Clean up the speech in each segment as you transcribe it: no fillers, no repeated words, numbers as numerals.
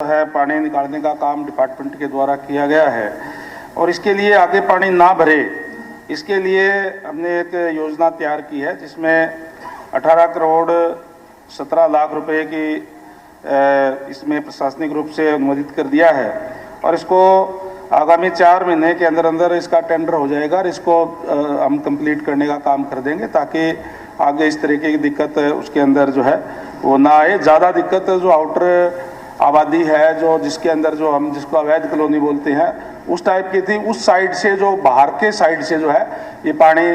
है पानी निकालने का काम डिपार्टमेंट के द्वारा किया गया है और इसके लिए आगे पानी ना भरे इसके लिए हमने एक योजना तैयार की है जिसमें 18 करोड़ 17 लाख रुपए की इसमें प्रशासनिक रूप से अनुमोदित कर दिया है और इसको आगामी 4 महीने के अंदर अंदर इसका टेंडर हो जाएगा और इसको हम कंप्लीट करने का काम कर देंगे ताकि आगे इस तरीके की दिक्कत उसके अंदर जो है वो ना आए। ज़्यादा दिक्कत जो आउटर आबादी है जो जिसके अंदर जो हम जिसको अवैध कॉलोनी बोलते हैं उस टाइप की थी, उस साइड से जो बाहर के साइड से जो है ये पानी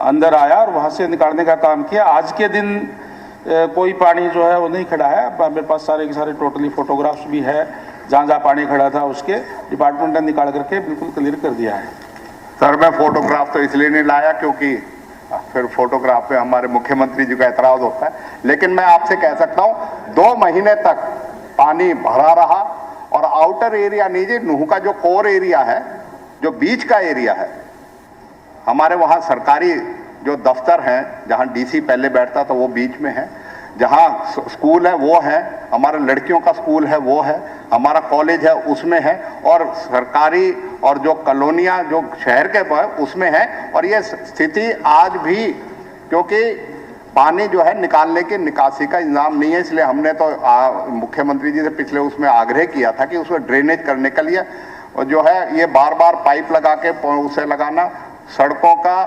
अंदर आया और वहाँ से निकालने का काम किया। आज के दिन कोई पानी जो है वो नहीं खड़ा है, मेरे पास सारे के सारे टोटली फोटोग्राफ्स भी है जहाँ जहाँ पानी खड़ा था उसके डिपार्टमेंट ने निकाल करके बिल्कुल क्लियर कर दिया है। सर मैं फोटोग्राफ तो इसलिए नहीं लाया क्योंकि फिर फोटोग्राफ पे हमारे मुख्यमंत्री जी का एतराज होता है, लेकिन मैं आपसे कह सकता हूँ 2 महीने तक पानी भरा रहा और आउटर एरिया नीचे नूह का जो कोर एरिया है, जो बीच का एरिया है, हमारे वहाँ सरकारी जो दफ्तर हैं जहाँ डीसी पहले बैठता था वो बीच में है, जहाँ स्कूल है वो है, हमारे लड़कियों का स्कूल है वो है, हमारा कॉलेज है उसमें है और सरकारी और जो कॉलोनियाँ जो शहर के उसमें है। और ये स्थिति आज भी क्योंकि पानी जो है निकालने की निकासी का इंतजाम नहीं है, इसलिए हमने तो मुख्यमंत्री जी से पिछले उसमें आग्रह किया था कि उसमें ड्रेनेज करने के लिए और जो है ये बार बार पाइप लगा के उसे लगाना, सड़कों का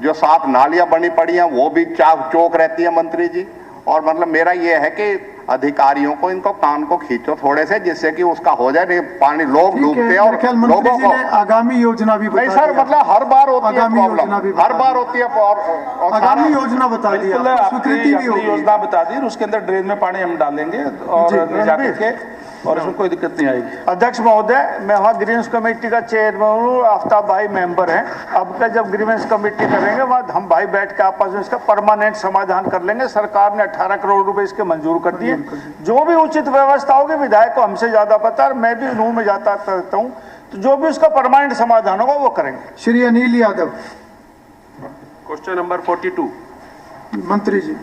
जो 7 नालियां बनी पड़ी हैं वो भी चाक चौक रहती है मंत्री जी। और मतलब मेरा ये है कि अधिकारियों को इनको कान को खींचो थोड़े से जिससे कि उसका हो जाए, नहीं पानी लोग डूबते हैं और लोगों को आगामी योजना भी नहीं सर मतलब हर बार होती है प्रॉब्लम, हर बार होती है और आगामी योजना बता दी, स्वीकृति भी होगी, योजना बता दी, उसके अंदर ड्रेन में पानी हम डालेंगे और जाकर के और इसमें कोई दिक्कत नहीं आएगी। अध्यक्ष महोदय, मैं वहाँ ग्रीवेंस कमेटी का चेयरमैन हूँ, आफ्ताब भाई मेंबर हैं। अब का जब ग्रीवेंस कमेटी करेंगे वहाँ हम भाई बैठ के आपस में इसका परमानेंट समाधान कर लेंगे। सरकार ने 18 करोड़ रुपए इसके मंजूर कर दिए, जो भी उचित व्यवस्था होगी विधायक को हमसे ज्यादा पता है, मैं भी नूह में जाता करता हूँ, तो जो भी उसका परमानेंट समाधान होगा वो करेंगे। श्री अनिल यादव, क्वेश्चन नंबर 42 मंत्री जी।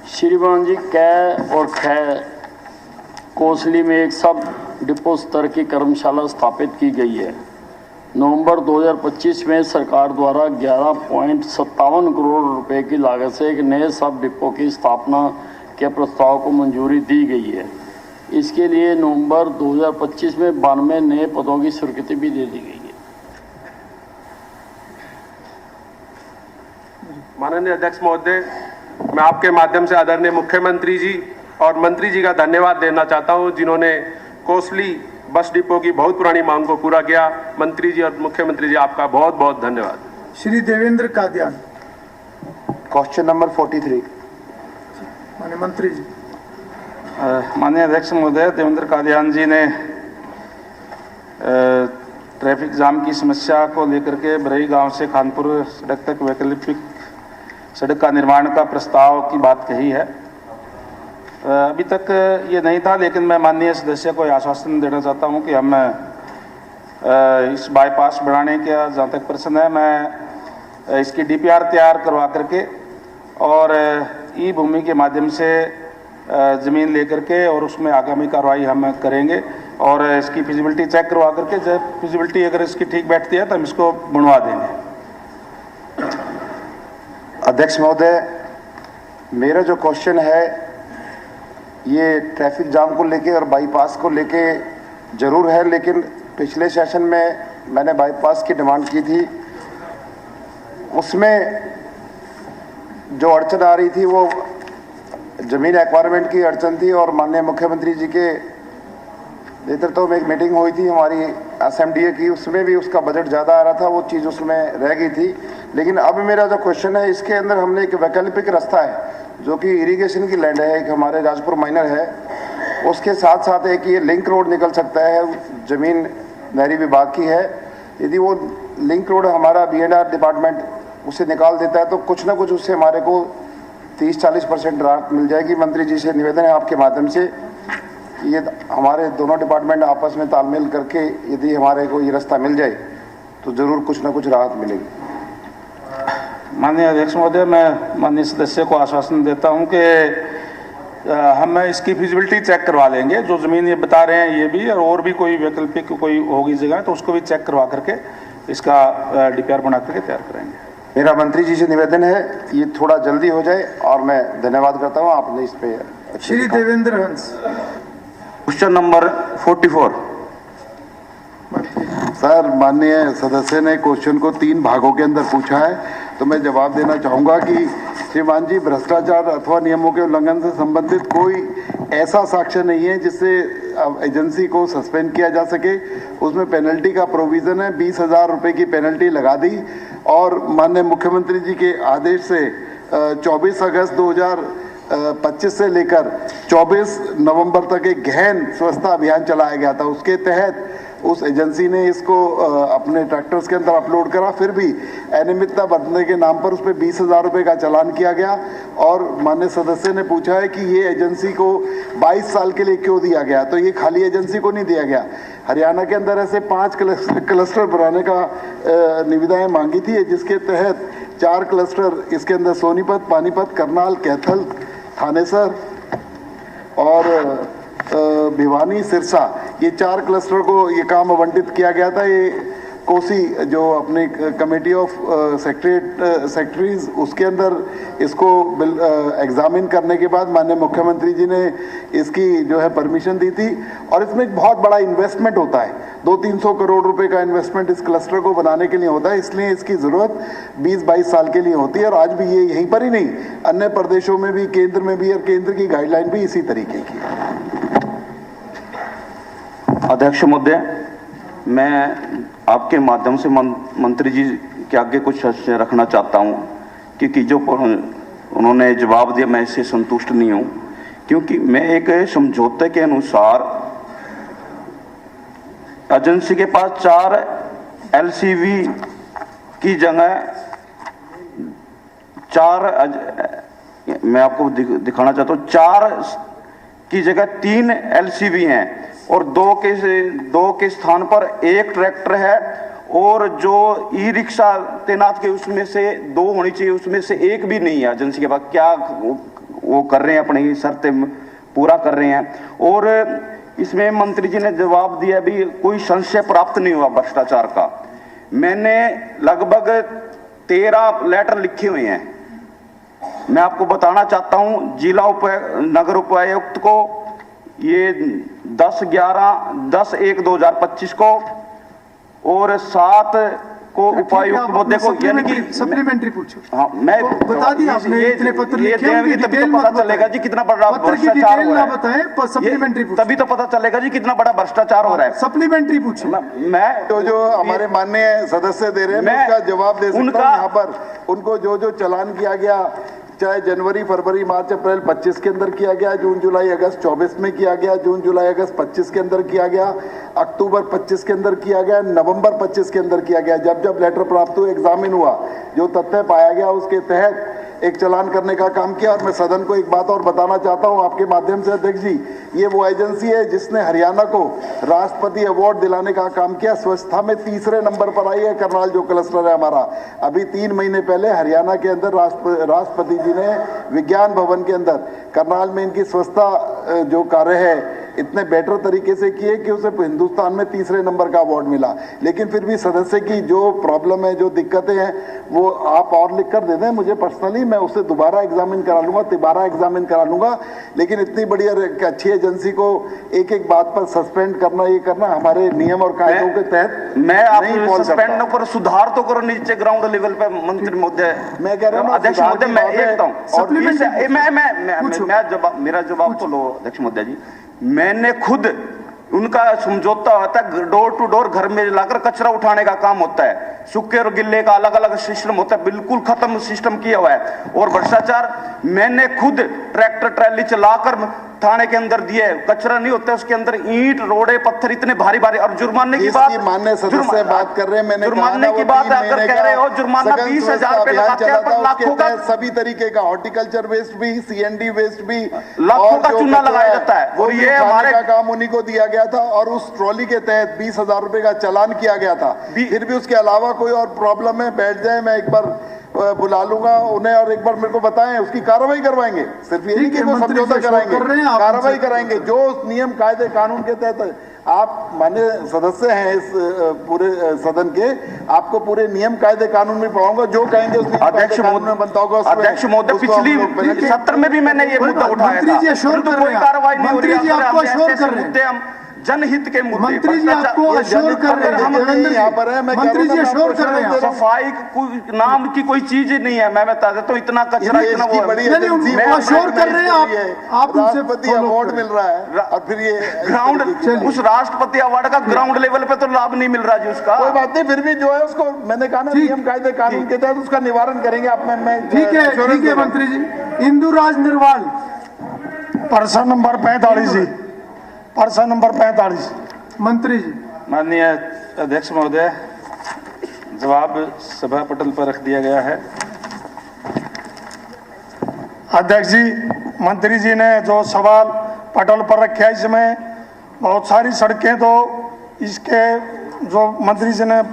श्रीमान जी, कै और खै कोसली में एक सब डिपो स्तर की कर्मशाला स्थापित की गई है। नवंबर 2025 में सरकार द्वारा 11.57 करोड़ रुपए की लागत से एक नए सब डिपो की स्थापना के प्रस्ताव को मंजूरी दी गई है। इसके लिए नवंबर 2025 में 92 नए पदों की स्वीकृति भी दे दी गई है। माननीय अध्यक्ष महोदय, मैं आपके माध्यम से आदरणीय मुख्यमंत्री जी और मंत्री जी का धन्यवाद देना चाहता हूं जिन्होंने कोसली बस डिपो की बहुत पुरानी मांग को पूरा किया। मंत्री जी और मुख्यमंत्री जी आपका बहुत बहुत धन्यवाद। श्री देवेंद्र कादियान, क्वेश्चन नंबर 43 माननीय मंत्री जी। माननीय अध्यक्ष महोदय, देवेंद्र कादियान जी ने ट्रैफिक जाम की समस्या को लेकर के बरई गांव से खानपुर सड़क तक वैकल्पिक सड़क का निर्माण का प्रस्ताव की बात कही है। अभी तक ये नहीं था, लेकिन मैं माननीय सदस्य को आश्वासन देना चाहता हूं कि हम इस बाईपास बढ़ाने का जहाँ तक प्रश्न है, मैं इसकी डीपीआर तैयार करवा करके और ई भूमि के माध्यम से ज़मीन लेकर के और उसमें आगामी कार्रवाई हम करेंगे और इसकी फिजिबिलिटी चेक करवा करके जब फिजिबिलिटी अगर इसकी ठीक बैठती है तो हम इसको बनवा देंगे। अध्यक्ष महोदय, मेरा जो क्वेश्चन है ये ट्रैफिक जाम को लेके और बाईपास को लेके जरूर है, लेकिन पिछले सेशन में मैंने बाईपास की डिमांड की थी, उसमें जो अड़चन आ रही थी वो जमीन एक्वायरमेंट की अड़चन थी और माननीय मुख्यमंत्री जी के नेतृत्व में एक मीटिंग हुई थी हमारी एसएमडीए की, उसमें भी उसका बजट ज़्यादा आ रहा था, वो चीज़ उसमें रह गई थी। लेकिन अब मेरा जो क्वेश्चन है इसके अंदर हमने एक वैकल्पिक रास्ता है जो कि इरिगेशन की लैंड है, एक हमारे राजपुर माइनर है, उसके साथ साथ एक ये लिंक रोड निकल सकता है, ज़मीन नहरी विभाग की है। यदि वो लिंक रोड हमारा B&R डिपार्टमेंट उसे निकाल देता है तो कुछ ना कुछ उससे हमारे को 30-40% राहत मिल जाएगी। मंत्री जी से निवेदन है आपके माध्यम से, ये हमारे दोनों डिपार्टमेंट आपस में तालमेल करके यदि हमारे को ये रास्ता मिल जाए तो ज़रूर कुछ ना कुछ राहत मिलेगी। माननीय अध्यक्ष महोदय, मैं माननीय सदस्य को आश्वासन देता हूं कि हम इसकी फिजिबिलिटी चेक करवा लेंगे। जो ज़मीन ये बता रहे हैं ये भी, और भी कोई वैकल्पिक कोई होगी जगह तो उसको भी चेक करवा करके इसका डीपीआर बना करके तैयार करेंगे। मेरा मंत्री जी से निवेदन है ये थोड़ा जल्दी हो जाए और मैं धन्यवाद करता हूँ आपने इस पे श्री देवेंद्र हंस। Question number 44। सर, माननीय सदस्य ने क्वेश्चन को 3 भागों के अंदर पूछा है, तो मैं जवाब देना चाहूँगा कि श्रीमान जी, भ्रष्टाचार अथवा नियमों के उल्लंघन से संबंधित कोई ऐसा साक्ष्य नहीं है जिससे एजेंसी को सस्पेंड किया जा सके। उसमें पेनल्टी का प्रोविज़न है, 20,000 रुपये की पेनल्टी लगा दी और माननीय मुख्यमंत्री जी के आदेश से 24 अगस्त 2025 से लेकर 24 नवंबर तक एक गहन स्वच्छता अभियान चलाया गया था। उसके तहत उस एजेंसी ने इसको अपने ट्रैक्टर्स के अंदर अपलोड करा, फिर भी अनियमितता बरतने के नाम पर उस पर 20,000 रुपये का चालान किया गया। और माननीय सदस्य ने पूछा है कि ये एजेंसी को 22 साल के लिए क्यों दिया गया, तो ये खाली एजेंसी को नहीं दिया गया। हरियाणा के अंदर ऐसे 5 क्लस्टर बनाने का निविदाएं मांगी थी, जिसके तहत 4 क्लस्टर इसके अंदर सोनीपत, पानीपत, करनाल, कैथल, थानेसर और भिवानी, सिरसा, ये 4 क्लस्टर को ये काम आवंटित किया गया था। ये कोसी जो अपनी कमेटी ऑफ सेक्रेटरीज उसके अंदर इसको एग्जामिन करने के बाद माननीय मुख्यमंत्री जी ने इसकी जो है परमिशन दी थी। और इसमें एक बहुत बड़ा इन्वेस्टमेंट होता है, 200-300 करोड़ रुपए का इन्वेस्टमेंट इस क्लस्टर को बनाने के लिए होता है, इसलिए इसकी ज़रूरत 20-22 साल के लिए होती है। और आज भी ये यहीं पर ही नहीं, अन्य प्रदेशों में भी, केंद्र में भी, और केंद्र की गाइडलाइन भी इसी तरीके की है। अध्यक्ष महोदय, मैं आपके माध्यम से मंत्री जी के आगे कुछ प्रश्न रखना चाहता हूं, क्योंकि जो उन्होंने जवाब दिया मैं इससे संतुष्ट नहीं हूं, क्योंकि मैं एक समझौते के अनुसार एजेंसी के पास 4 LCV की जगह 4, मैं आपको दिखाना चाहता हूं, 4 की जगह 3 LCV हैं और 2 के स्थान पर 1 ट्रैक्टर है। और जो ई रिक्शा तैनात के उसमें से 2 होनी चाहिए, उसमें से 1 भी नहीं है एजेंसी के पास। क्या वो कर रहे हैं, अपनी शर्तें पूरा कर रहे हैं। और इसमें मंत्री जी ने जवाब दिया भी कोई संशय प्राप्त नहीं हुआ भ्रष्टाचार का। मैंने लगभग 13 लेटर लिखे हुए हैं। मैं आपको बताना चाहता हूं, जिला नगर उपायुक्त को ये 10/1/2025 को और 7 को उपायुक्त मुद्दे को, यानी कि सप्लीमेंट्री पूछो। हाँ, मैं बता दिया आपने, इतने पत्र लिखे हैं, तभी तो पता चलेगा जी कितना बड़ा भ्रष्टाचार हो रहा है। बताएं, सप्लीमेंट्री पूछो, तभी तो पता चलेगा जी कितना बड़ा भ्रष्टाचार हो रहा है। सप्लीमेंट्री पूछो। मैं जो हमारे माननीय सदस्य दे रहे हैं मैं उसका जवाब दे सकता हूं। यहाँ पर उनको जो चालान किया गया, चाहे जनवरी, फरवरी, मार्च, अप्रैल 25 के अंदर किया गया, जून, जुलाई, अगस्त 24 में किया गया, जून, जुलाई, अगस्त 25 के अंदर किया गया, अक्टूबर 25 के अंदर किया गया, नवंबर 25 के अंदर किया गया। जब लेटर प्राप्त हुआ, एग्जामिन हुआ, जो तथ्य पाया गया उसके तहत एक चालान करने का काम किया। और मैं सदन को एक बात और बताना चाहता हूं आपके माध्यम से अध्यक्ष जी, ये वो एजेंसी है जिसने हरियाणा को राष्ट्रपति अवार्ड दिलाने का काम किया। स्वच्छता में 3रे नंबर पर आई है करनाल, जो क्लस्टर है हमारा। अभी 3 महीने पहले हरियाणा के अंदर राष्ट्रपति जी ने विज्ञान भवन के अंदर करनाल में इनकी स्वच्छता जो कार्य है इतने बेटर तरीके से किए कि उसे हिंदुस्तान में 3रे नंबर का अवार्ड मिला। लेकिन फिर भी सदस्य की जो प्रॉब्लम है, जो दिक्कतें हैं, वो आप और लिख कर दे दें मुझे पर्सनली, मैं उसे दोबारा एग्जामिन करा लूंगा, तिबारा एग्जामिन करा लूंगा। लेकिन इतनी बड़ी अच्छी एजेंसी को एक बात पर सस्पेंड करना, ये करना हमारे नियम और कायदों के तहत मैं आप सस्पेंड पर सुधार तो करो नीचे ग्राउंड लेवल पे। मंत्री महोदय, मैं कह रहा हूं अध्यक्ष महोदय, मैं एकता हूं और मेरा जवाब तो लो अध्यक्ष महोदय जी। मैंने खुद उनका समझौता होता है, डोर टू डोर घर में लाकर कचरा उठाने का काम होता है, सूखे और गिल्ले का अलग अलग सिस्टम होता है, बिल्कुल खत्म सिस्टम किया हुआ है। और भ्रष्टाचार मैंने खुद ट्रैक्टर ट्रैली चलाकर थाने के अंदर दिए, कचरा नहीं होता उसके अंदर, ईंट रोड़े पत्थर इतने भारी भारी। और जुर्माने की बात, माननीय सदस्य बात कर रहे हैं, मैंने जुर्माने की बात अगर कह रहे हो, जुर्माना 20,000 रुपए लगाते हैं पर लाखों का, सभी तरीके का हॉर्टिकल्चर वेस्ट भी, CND वेस्ट भी, लाखों का चूना लगाया जाता है। और ये हमारे का काम उन्हीं को दिया गया था और उस ट्रॉली के तहत 20,000 रुपए का चालान किया गया था। फिर भी उसके अलावा कोई और प्रॉब्लम है, बैठ जाए, मैं एक बार बुला लूंगा उन्हें और एक बार मेरे को बताएं, उसकी कार्रवाई करवाएंगे। सिर्फ ये नहीं कि वो मंत्री समझौता जी अश्योर कराएंगे, कर रहे हैं, आप कार्रवाई उनसे- कराएंगे जो नियम कायदे कानून के तहत। आप माननीय सदस्य हैं इस पूरे सदन के, आपको पूरे नियम कायदे कानून में पढ़ाऊंगा, जो कहेंगे उस नियम अध्यक्ष कायदे कानून में बनता होगा उसमें- अध्यक्ष महोदय, उसको हम पिछली लोग पहले- सत्र में भी मैंने ये मुद्दा उठाया मंत्री जी था, अश्योर परंतु कर कोई रहे हैं। कार्रवाई नहीं हो रही है। मंत्री जी अगर आपको हम अश्योर ऐसे कर रहे हैं। मुद्दे, हम जनहित के मुद्दे, मंत्री जी आपको अश्योर कर रहे हैं, हम देवेंद्र जी, यहाँ पर है, मैं कह रहा मंत्री हूं जी ना, मैं अश्योर आपको कर रहे हैं। दे रहा हूं। सफाई कोई नाम की कोई चीज ही नहीं है। मैं बता देता हूँ, इतना कचरा, ये इतना इसकी वो बड़ी है। नहीं, एजेंसी वो है, अश्योर कर रहे हैं, आप उनसे राष्ट्रपति follow अवार्ड करें। मिल रहा है और फिर ये ग्राउंड, उस राष्ट्रपति अवार्ड का ग्राउंड लेवल पे तो लाभ नहीं मिल रहा जी उसका। कोई बात नहीं, फिर भी जो है उसको मैंने कहा ना, ठीक। नियम कायदे कानून के तहत उसका निवारण करेंगे। आप मैं ठीक है मंत्री जी। इंदुराज निर्वाल, पर्सन नंबर 45 जी, पर्सन नंबर 45। मंत्री जी। माननीय अध्यक्ष महोदय, जवाब सभा पटल पर रख दिया गया है। अध्यक्ष जी, मंत्री जी ने जो सवाल पटल पर रखे है, इसमें बहुत सारी सड़कें तो इसके जो मंत्री जी ने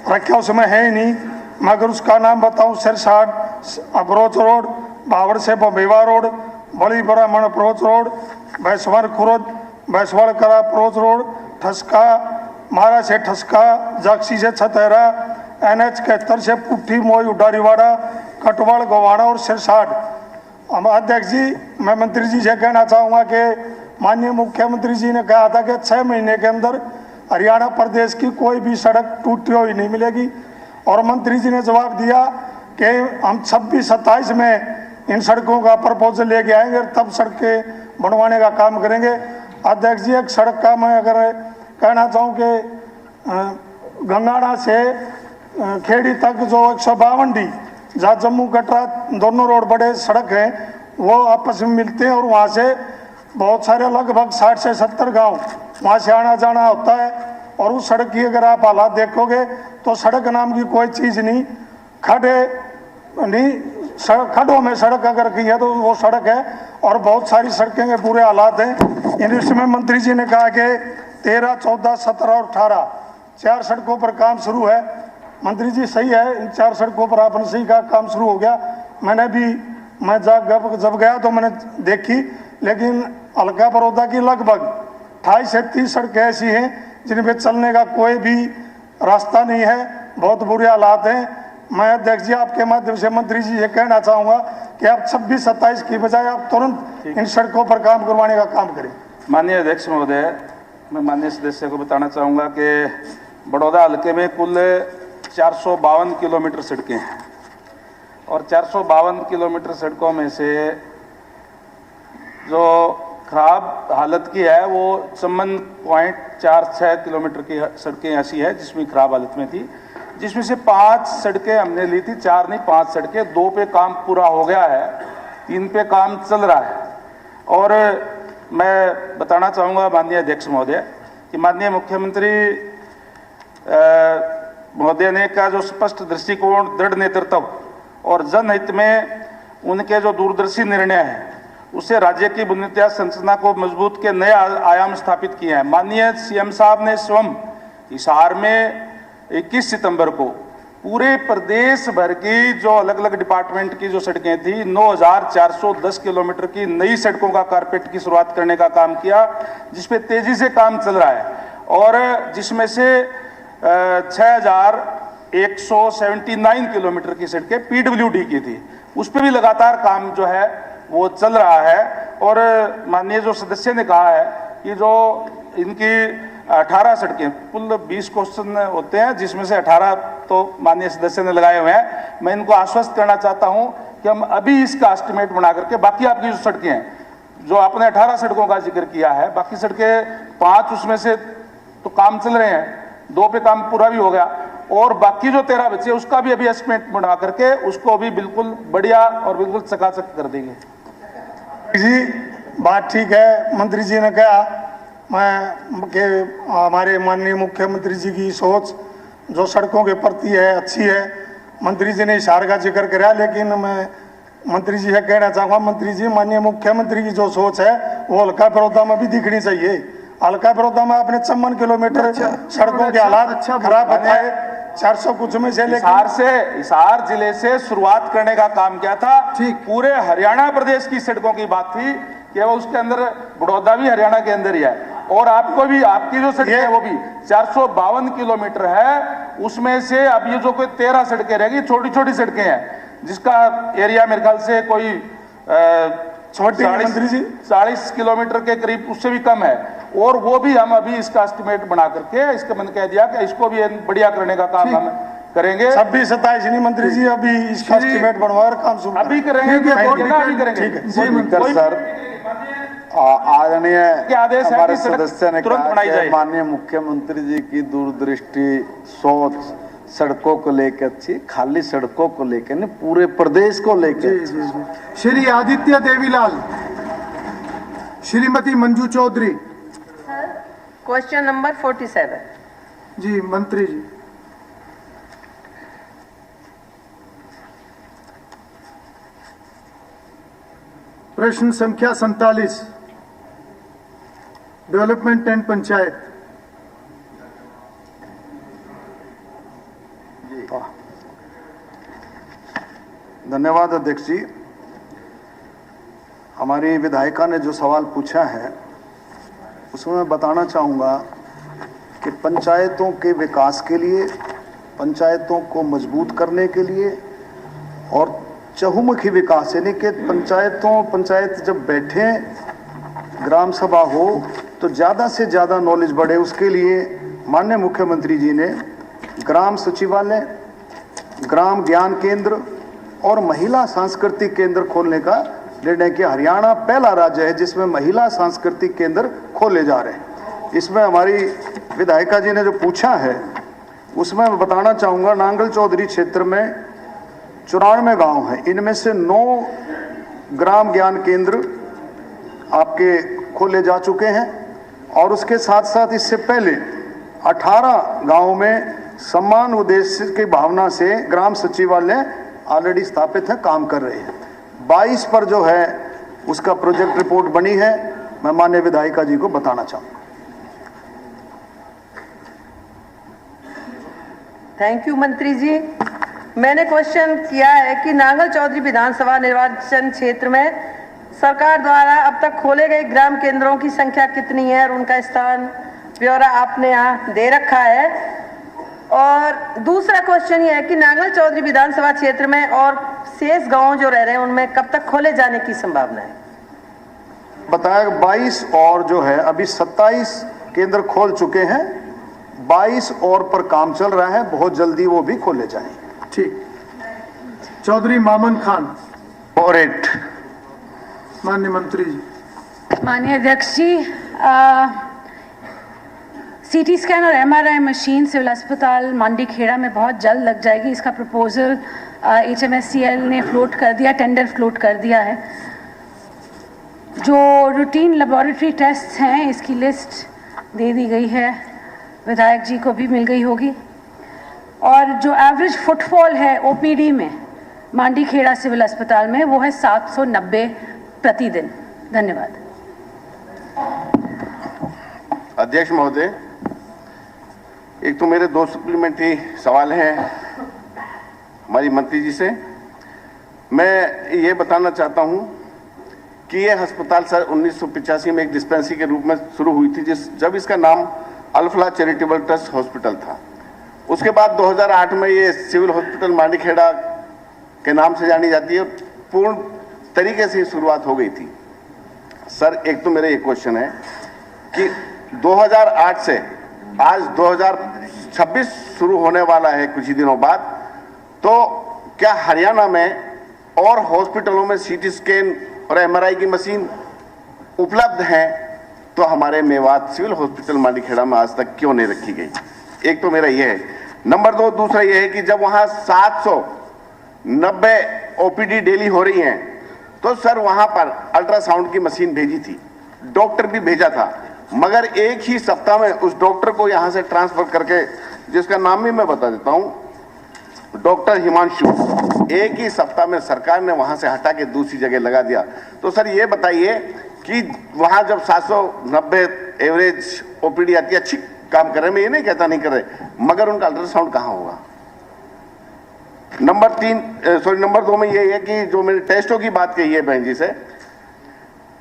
रखे उसमें है ही नहीं। मगर उसका नाम बताऊं, सिरसाट अप्रोच रोड, बावड़ से बमेवा रोड, बड़ी ब्राह्मण अप्रोच रोड, भैंसवाड़ खुर्द, भैंसवाड़ कला अप्रोच रोड, ठसका, मारा से ठसका, जाक्सी से छतेरा, NH 71 से पुट्ठी मोई उडारीवाड़ा, कटवाड़ गोवाड़ा और सिरसाट। हम अध्यक्ष जी, मैं मंत्री जी से कहना चाहूँगा कि माननीय मुख्यमंत्री जी ने कहा था कि 6 महीने के अंदर हरियाणा प्रदेश की कोई भी सड़क टूटी हुई नहीं मिलेगी, और मंत्री जी ने जवाब दिया कि हम 26-27 में इन सड़कों का प्रपोजल लेके आएंगे और तब सड़कें बनवाने का काम करेंगे। अध्यक्ष जी, एक सड़क का मैं अगर कहना चाहूँ कि गंगाना से खेड़ी तक जो 152D, जहाँ जम्मू कटरा दोनों रोड बड़े सड़क हैं, वो आपस में मिलते हैं और वहाँ से बहुत सारे लगभग 60 से 70 गांव वहाँ से आना जाना होता है। और उस सड़क की अगर आप हालात देखोगे तो सड़क नाम की कोई चीज़ नहीं, खड्डे नहीं, खड्डों में सड़क अगर की है तो वो सड़क है, और बहुत सारी सड़कें के बुरे हालात हैं। इसमें मंत्री जी ने कहा कि 13, 14, 17 और 18 4 सड़कों पर काम शुरू है। मंत्री जी, सही है, इन 4 सड़कों पर आपने सही कहा काम शुरू हो गया। मैं जब गया तो मैंने देखी, लेकिन अलका बड़ौदा की लगभग 28 से 30 सड़कें ऐसी हैं जिनमें चलने का कोई भी रास्ता नहीं है, बहुत बुरे हालात हैं। मैं अध्यक्ष जी आपके माध्यम से मंत्री जी से कहना चाहूँगा कि आप 26-27 की बजाय आप तुरंत इन सड़कों पर काम करवाने का काम करें। माननीय अध्यक्ष महोदय, मैं माननीय सदस्य को बताना चाहूँगा कि बड़ौदा हल्के में कुल 452 किलोमीटर सड़कें हैं, और 452 किलोमीटर सड़कों में से जो खराब हालत की है वो 54.46 किलोमीटर की सड़कें ऐसी है जिसमें खराब हालत में थी, जिसमें से 5 सड़कें हमने ली थी, 4 नहीं 5 सड़कें, 2 पे काम पूरा हो गया है, 3 पे काम चल रहा है। और मैं बताना चाहूँगा माननीय अध्यक्ष महोदय कि माननीय मुख्यमंत्री महोदय ने का जो स्पष्ट दृष्टिकोण, दृढ़ नेतृत्व और जनहित में उनके जो दूरदर्शी निर्णय हैं, उससे राज्य की बुनियादी संरचना को मजबूत के नए आयाम स्थापित किए हैं। माननीय CM साहब ने स्वयं हिसार में 21 सितंबर को पूरे प्रदेश भर की जो अलग अलग डिपार्टमेंट की जो सड़कें थी 9410 किलोमीटर की नई सड़कों का कारपेट की शुरुआत करने का काम किया, जिसपे तेजी से काम चल रहा है, और जिसमें से 6179 किलोमीटर की सड़कें PWD की थी, उस पर भी लगातार काम जो है वो चल रहा है। और माननीय जो सदस्य ने कहा है कि जो इनकी 18 सड़कें, कुल 20 क्वेश्चन होते हैं जिसमें से 18 तो माननीय सदस्य ने लगाए हुए हैं। मैं इनको आश्वस्त करना चाहता हूं कि हम अभी इसका एस्टिमेट बना करके बाकी आपकी जो सड़कें हैं, जो आपने 18 सड़कों का जिक्र किया है, बाकी सड़कें 5 उसमें से तो काम चल रहे हैं, 2 पे काम पूरा भी हो गया, और बाकी जो 13 बचे उसका भी अभी एस्टिमेट बना करके उसको भी बिल्कुल बढ़िया और बिल्कुल चकाचक कर देंगे। जी, बात ठीक है, मंत्री जी ने कहा मैं हमारे माननीय मुख्यमंत्री जी की सोच जो सड़कों के प्रति है अच्छी है। मंत्री जी ने इशार का जिक्र कराया, लेकिन मैं मंत्री जी से कहना चाहूँगा, मंत्री जी, माननीय मुख्यमंत्री की जो सोच है वो अलका बड़ौदा में भी दिखनी चाहिए। अलका बड़ौदा में आपने 54 किलोमीटर सड़कों के हालात खराब बताए, 400 कुछ में से हिसार जिले से शुरुआत करने का काम किया था। ठीक। पूरे हरियाणा प्रदेश की सड़कों की बात थी कि वो उसके अंदर बड़ौदा भी हरियाणा के अंदर ही है, और आपको भी आपकी जो सड़कें है वो भी 452 किलोमीटर है, उसमें से अब ये जो कोई 13 सड़कें रहेगी, छोटी छोटी सड़कें हैं, जिसका एरिया मेरे ख्याल से कोई 40 किलोमीटर के करीब, उससे भी कम है, और वो भी हम अभी इसका एस्टिमेट बना करके इसका मैंने कह दिया कि इसको भी बढ़िया करने का काम हम करेंगे। 26-27 नहीं मंत्री जी, अभी इसका एस्टिमेट बनवा और काम शुरू अभी करेंगे, अभी करेंगे। जी सर, आदरणीय के आदेश है हमारे कि सड़क सदस्य ने तुरंत कहा बनाई कि जाए। माननीय मुख्यमंत्री जी की दूरदृष्टि सोच सड़कों को लेकर अच्छी, खाली सड़कों को लेकर नहीं, पूरे प्रदेश को लेकर। जी जी जी। श्री आदित्य देवीलाल, श्रीमती मंजू चौधरी। Question number 47। जी मंत्री जी। प्रश्न संख्या 47, डेवलपमेंट एंड पंचायत। धन्यवाद अध्यक्ष जी। हमारी विधायिका ने जो सवाल पूछा है उसमें मैं बताना चाहूँगा कि पंचायतों के विकास के लिए, पंचायतों को मजबूत करने के लिए और चहुमुखी विकास, यानी कि पंचायत जब बैठे, ग्राम सभा हो तो ज़्यादा से ज़्यादा नॉलेज बढ़े, उसके लिए माननीय मुख्यमंत्री जी ने ग्राम सचिवालय, ग्राम ज्ञान केंद्र और महिला सांस्कृतिक केंद्र खोलने का निर्णय किया। हरियाणा पहला राज्य है जिसमें महिला सांस्कृतिक केंद्र खोले जा रहे हैं। इसमें हमारी विधायिका जी ने जो पूछा है उसमें मैं बताना चाहूँगा, नांगल चौधरी क्षेत्र में 94 गांव हैं, इनमें से 9 ग्राम ज्ञान केंद्र आपके खोले जा चुके हैं, और उसके साथ साथ इससे पहले 18 गांवों में समान उद्देश्य की भावना से ग्राम सचिवालय ऑलरेडी स्थापित है, काम कर रहे हैं। 22 पर जो है उसका प्रोजेक्ट रिपोर्ट बनी है, मैं माननीय विधायिका जी को बताना चाहूँगा। थैंक यू मंत्री जी। मैंने क्वेश्चन किया है कि नांगल चौधरी विधानसभा निर्वाचन क्षेत्र में सरकार द्वारा अब तक खोले गए ग्राम केंद्रों की संख्या कितनी है और उनका स्थान ब्यौरा आपने यहाँ दे रखा है। और दूसरा क्वेश्चन ये है कि नांगल चौधरी विधानसभा क्षेत्र में और शेष गांव जो रह रहे हैं उनमें कब तक खोले जाने की संभावना है? बताया 22 और जो है अभी 27 केंद्र खोल चुके हैं, 22 और पर काम चल रहा है, बहुत जल्दी वो भी खोले जाएंगे। ठीक। चौधरी मामन खान। और 8 माननीय मंत्री जी। माननीय अध्यक्ष जी, सीटी स्कैन और एमआरआई मशीन सिविल अस्पताल मांडीखेड़ा में बहुत जल्द लग जाएगी। इसका प्रपोजल HMSCL ने फ्लोट कर दिया, टेंडर फ्लोट कर दिया है। जो रूटीन लेबोरेटरी टेस्ट हैं इसकी लिस्ट दे दी गई है, विधायक जी को भी मिल गई होगी। और जो एवरेज फुटफॉल है OPD में मांडीखेड़ा सिविल अस्पताल में वो है 790 प्रतिदिन। धन्यवाद। अध्यक्ष महोदय, एक तो मेरे 2 सप्लीमेंट्री सवाल हैं हमारी मंत्री जी से। मैं ये बताना चाहता हूँ कि ये अस्पताल सर 1985 में एक डिस्पेंसरी के रूप में शुरू हुई थी, जब इसका नाम अल्फला चैरिटेबल ट्रस्ट हॉस्पिटल था। उसके बाद 2008 में ये सिविल हॉस्पिटल मांडीखेड़ा के नाम से जानी जाती है, पूर्ण तरीके से शुरुआत हो गई थी। सर एक तो मेरा ये क्वेश्चन है कि 2008 से आज 2026 शुरू होने वाला है कुछ ही दिनों बाद, तो क्या हरियाणा में और हॉस्पिटलों में CT स्कैन और MRI की मशीन उपलब्ध हैं? तो हमारे मेवात सिविल हॉस्पिटल मांडीखेड़ा में आज तक क्यों नहीं रखी गई? एक तो मेरा ये है। नंबर 2, दूसरा ये है कि जब वहाँ 790 OPD डेली हो रही हैं, तो सर वहाँ पर अल्ट्रासाउंड की मशीन भेजी थी, डॉक्टर भी भेजा था, मगर एक ही सप्ताह में उस डॉक्टर को यहाँ से ट्रांसफर करके, जिसका नाम भी मैं बता देता हूँ, डॉक्टर हिमांशु, एक ही सप्ताह में सरकार ने वहाँ से हटा के दूसरी जगह लगा दिया। तो सर ये बताइए कि वहाँ जब 790 एवरेज OPD आती है, अच्छी काम कर रहे हैं, मैं ये नहीं कहता नहीं कर रहे, मगर उनका अल्ट्रासाउंड कहाँ होगा? नंबर 2 में ये है कि जो मैंने टेस्टों की बात कही है बहन जी से,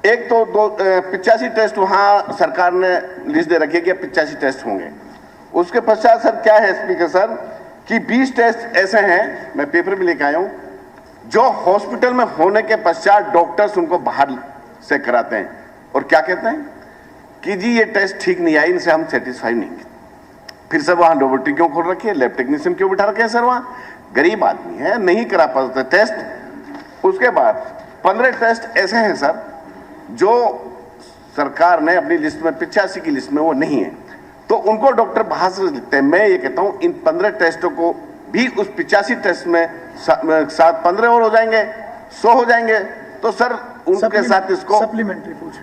एक तो 85 टेस्ट वहां सरकार ने लिस्ट दे रखी है कि 85 टेस्ट होंगे। उसके पश्चात सर क्या है स्पीकर सर कि 20 टेस्ट ऐसे हैं, मैं पेपर में लेके आया हूं, जो हॉस्पिटल में होने के पश्चात डॉक्टर्स उनको बाहर से कराते हैं और क्या कहते हैं कि जी ये टेस्ट ठीक नहीं आई, इनसे हम सेटिस्फाई नहीं। फिर सर वहां लेबोरेटरी क्यों खोल रखी है, लैब टेक्नीशियन क्यों बिठा रखे हैं सर? वहां गरीब आदमी है, नहीं करा पाते टेस्ट। उसके बाद 15 टेस्ट ऐसे हैं सर जो सरकार ने अपनी लिस्ट में 85 की लिस्ट में वो नहीं है, तो उनको डॉक्टर बाहर से लिखते हैं। मैं ये कहता हूं इन 15 टेस्टों को भी उस 85 टेस्ट में 7 15 और हो जाएंगे, 100 हो जाएंगे, तो सर उनके साथ इसको सप्लीमेंट्री पूछ